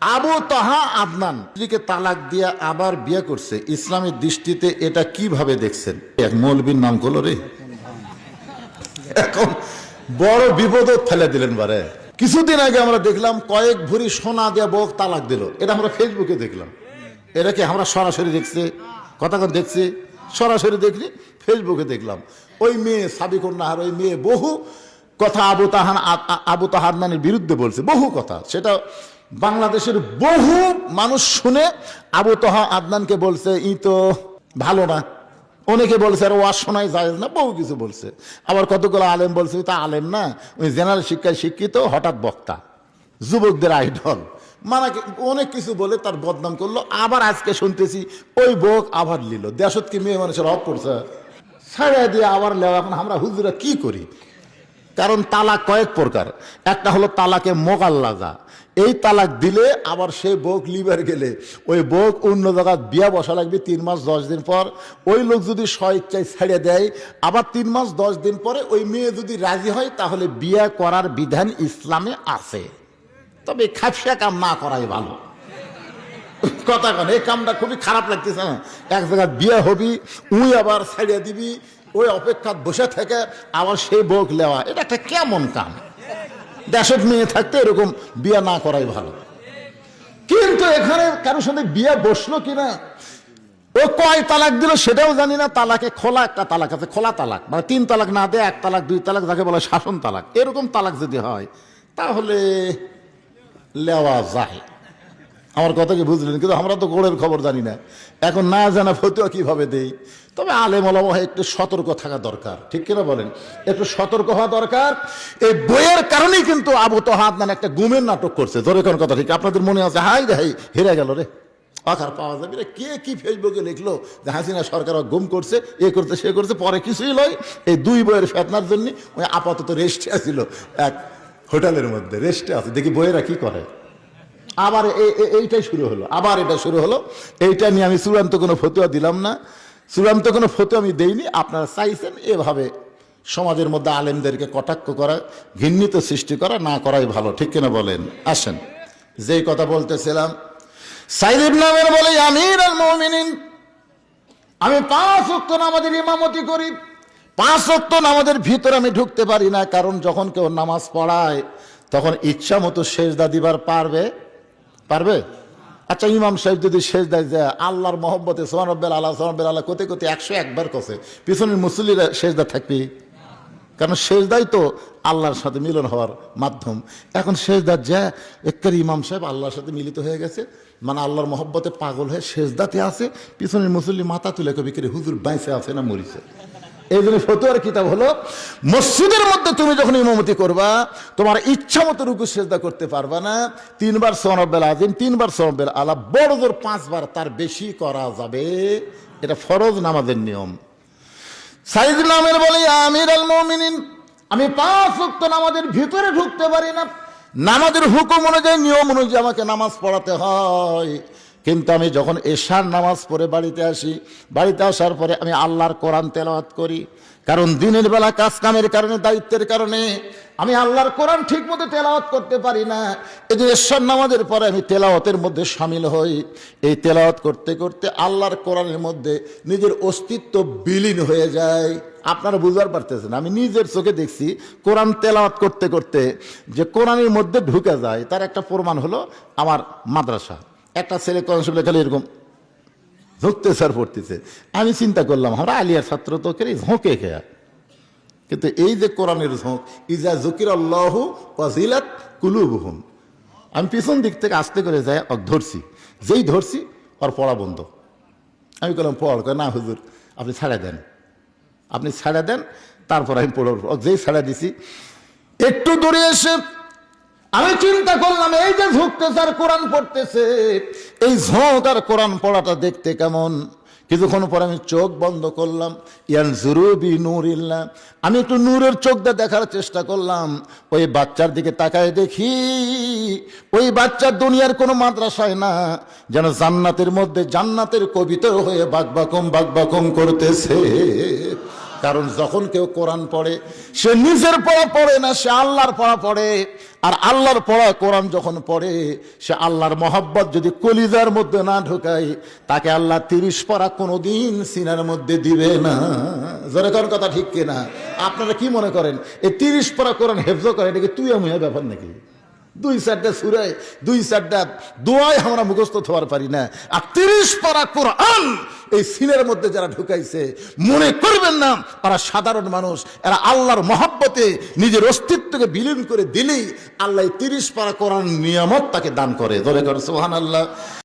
আবু তাহা আদনান স্ত্রীকে তালাক দিয়ে আবার বিয়ে করছে, ইসলামের দৃষ্টিতে এটা কিভাবে দেখছেন? এক মৌলবীর নাম করলো রে, এখন বড় বিপদ ফেলে দিলেন বারে। কিছুদিন আগে আমরা দেখলাম কয়েক ভরি সোনা দিয়ে বউ তালাক দিল, এটা আমরা ফেসবুকে দেখলাম। এটা কি আমরা সরাসরি দেখছি? কথা দেখছি সরাসরি দেখলি, ফেসবুকে দেখলাম। ওই মেয়ে সাবিকুন নাহার, ওই মেয়ে বহু কথা আবু তাহা আদনানের বিরুদ্ধে বলছে, বহু কথা। সেটা বাংলাদেশের বহু মানুষ শুনে আবু তাহা আদনানকে বলছে ই তো ভালো না, অনেকে বলছে আর ওয়াজ শোনাই যায় না, বহু কিছু বলছে। আবার কতগুলো আলেম বলছে তা আলেম না, ওই জেনারেল শিক্ষায় শিক্ষিত হঠাৎ বক্তা, যুবকদের আইডল, মানে অনেক কিছু বলে তার বদনাম করলো। আবার আজকে শুনতেছি ওই বক আবার নিল। দেশত কি মেয়ে মানুষের অফ করছে, ছাড়া দিয়ে আবার লেওয়া। এখন আমরা হুজুরা কি করি? কারণ তালাক কয়েক প্রকার। একটা হলো তালাকে মোগাল্লাজা, এই তালাক দিলে আবার সেই বউক লিবার গেলে ওই বউক অন্য জায়গায় বিয়া বসা লাগবে 3 মাস 10 দিন পর। ওই লোক যদি স্বইচ্ছায় ছেড়ে দেয়, আবার 3 মাস 10 দিন পরে ওই মেয়ে যদি রাজি হয়, তাহলে বিয়া করার বিধান ইসলামে আছে। তবে খাপসা কাম না করাই ভালো। কথা কন, এই কামটা খুবই খারাপ লাগতেছে না? এক জায়গায় বিয়ে হবি, উই আবার ছেড়ে দিবি, ওই অপেক্ষা বসে থেকে আবার সেই বউক লেওয়া, এটা একটা কেমন কাম? দেশত মেয়ে থাকতে এরকম বিয়ে না করাই ভালো। কিন্তু এখানে কারোর সাথে বিয়ে বসলো কিনা, ও কয় তালাক দিল সেটাও জানি না। তালাকে খোলা একটা তালাক আছে, খোলা তালাক, মানে 3 তালাক না দেয় 1 তালাক 2 তালাক, যাকে বলে শাসন তালাক। এরকম তালাক যদি হয় তাহলে লেওয়া যায়। আমার কথা কি বুঝলেন? কিন্তু আমরা তো গোড়ের খবর জানি না, এখন না জানা ফতুয়া কিভাবে দেই। তবে আলেম ওলামা একটু সতর্ক থাকা দরকার, ঠিক কিনা বলেন? একটু সতর্ক হওয়া দরকার। এই বইয়ের কারণেই কিন্তু আবু তাহা আদনান একটা গুমের নাটক করছে। ধরে কোন কথা ঠিক আপনাদের মনে আছে? হাই রে হাই, হেরে গেল রে, আকার পাওয়া যাবে রে। কে কি ফেসবুকে লিখলো যে হাসিনা সরকার গুম করছে, এ করছে সে করছে, পরে কিছুই লয়। এই 2 বইয়ের ফেতনার জন্য ওই আপাতত রেস্টে আছিল, এক হোটেলের মধ্যে রেস্টে আছে। দেখি বইয়েরা কি করে। আবার এইটাই শুরু হলো, আবার এটা শুরু হলো। এইটা নিয়ে আমি চূড়ান্ত কোনো ফতুয়া দিলাম না, চূড়ান্ত কোনো ফতুয়া আমি দেইনি। আপনারা চাইছেন এভাবে সমাজের মধ্যে আলেমদেরকে কটাক্ষ করা, ঘৃণিত সৃষ্টি করা, না করাই ভালো, ঠিক কিনা বলেন? আসেন, যেই কথা বলতেছিলাম, সাইদ ইবনে ওমর বলে আমিরুল মুমিনিন, আমি 5 ওয়াক্ত নামাজের ইমামতি করি। 5 ওয়াক্ত নামাজের ভিতরে আমি ঢুকতে পারি না, কারণ যখন কেউ নামাজ পড়ায় তখন ইচ্ছা মতো সেজদা দিবার পারবে? আচ্ছা, ইমাম সাহেব যদি সেজদায় যায় আল্লাহর মহব্বতে সুবহান রাব্বিল আলা সুবহান রাব্বিল আলা কোতে কোতে 101 বার কষে, পিছনের মুসল্লিরা সেজদা থাকবে? কারণ সেজদাই তো আল্লাহর সাথে মিলন হওয়ার মাধ্যম। এখন সেজদা যা একবার ইমাম সাহেব আল্লাহর সাথে মিলিত হয়ে গেছে, মানে আল্লাহর মহব্বতে পাগল হয়ে সেজদাতে আছে, পিছনের মুসল্লি মাথা তুলে কবি করে হুজুর বাইসে আছে না মরিছে। এই জন্য ফতুয়ার কিতাব হলো, মসজিদের মধ্যে তুমি যখন ইমামতি করবা তোমার ইচ্ছা মতো রুকু সেজদা করতে পারবা না। 3 বার সুবহান রাব্বিল আযীম, 3 বার সুবহান রাব্বিল আলা, বড় জোর 5 বার, তার বেশি করা যাবে। এটা ফরজ নামাজের নিয়ম। সাইদ নামের বলে আমিরুল মুমিনিন, আমি 5 ওয়াক্ত নামাজের ভিতরে ঢুকতে পারি না। নামাজের হুকুম অনুযায়ী, নিয়ম অনুযায়ী আমাকে নামাজ পড়াতে হয়। কিন্তু আমি যখন এশার নামাজ পড়ে বাড়িতে আসি, বাড়িতে আসার পরে আমি আল্লাহর কোরআন তেলাওয়াত করি। কারণ দিনের বেলা কাজ কামের কারণে, দায়িত্বের কারণে আমি আল্লাহর কোরআন ঠিক মতো তেলাওয়াত করতে পারি না। এই যে এশার নামাজের পরে আমি তেলাওয়াতের মধ্যে শামিল হই। এই তেলাওয়াত করতে করতে আল্লাহর কোরআনের মধ্যে নিজের অস্তিত্ব বিলীন হয়ে যায়। আপনারা বুঝতে পারতেছেন, আমি নিজের চোখে দেখছি কোরআন তেলাওয়াত করতে করতে যে কোরআনের মধ্যে ঢুকে যায়। তার একটা প্রমাণ হলো আমার মাদ্রাসা, একটা ছেলে কোরআন শরীফ খালি এরকম ঝুঁকতে স্যার পড়তেছে। আমি চিন্তা করলাম আমরা আলিয়ার ছাত্র তো কেন ঝোঁকে খেয়া, কিন্তু এই যে কোরআনের ঝোঁক, ইজা যুকিরাল্লাহু ওয়াজিলাত কুলুবুহুম, আমি পিছন দিক থেকে আস্তে করে যাই ধরছি, যেই ধরছি ওর পড়া বন্ধ। আমি বললাম পড়, না হুজুর আপনি ছাড়া দেন, আপনি ছাড়া দেন, তারপর আমি পড়ব। যেই ছাড়া দিছি একটু দূরে এসে আমি চিন্তা করলাম এই যে ঝুঁকতেছে আর কোরআন পড়তেছে, এই ঝোঁক আর কোরআন পড়াটা দেখতে কেমন। কিছুক্ষণ পর আমি চোখ বন্ধ করলাম, ইয়ানজুরু বিনুরিল্লাহ, আমি একটু নূরের চোখ দিয়ে দেখার চেষ্টা করলাম। ওই বাচ্চার দিকে তাকায় দেখি ওই বাচ্চা দুনিয়ার কোনো মাদ্রাসায় না, যেন জান্নাতের মধ্যে জান্নাতের কবিতা হয়ে বাকবাকুম করতেছে। কারণ যখন কেউ কোরআন পড়ে সে নিজের পড়া পড়ে না, সে আল্লাহর পড়া পড়ে। আর আল্লাহর পড়া কোরআন যখন পড়ে, সে আল্লাহর মহব্বত যদি কলিজার মধ্যে না ঢোকায়, তাকে আল্লাহ 30 পারা কোনোদিন সিনার মধ্যে দিবে না। জোরে কোন কথা ঠিক কিনা? আপনারা কি মনে করেন এই 30 পারা কোরআন হেফজ করে এটা কি তুই মুয়া ব্যাপার নাকি? 2-4টা সূরায় 2-4টা দোয়ায় আমরা মুখস্থ হওয়ার পারি না, আর 30 পারা কোরআন এই সিনের মধ্যে যারা ঢুকাইছে, মনে করবেন না তারা সাধারণ মানুষ। এরা আল্লাহর মহব্বতে নিজের অস্তিত্বকে বিলীন করে দিলেই আল্লাহ 30 পারা কোরআন নিয়ামত তাকে দান করে। ধরে কর সুবহানাল্লাহ।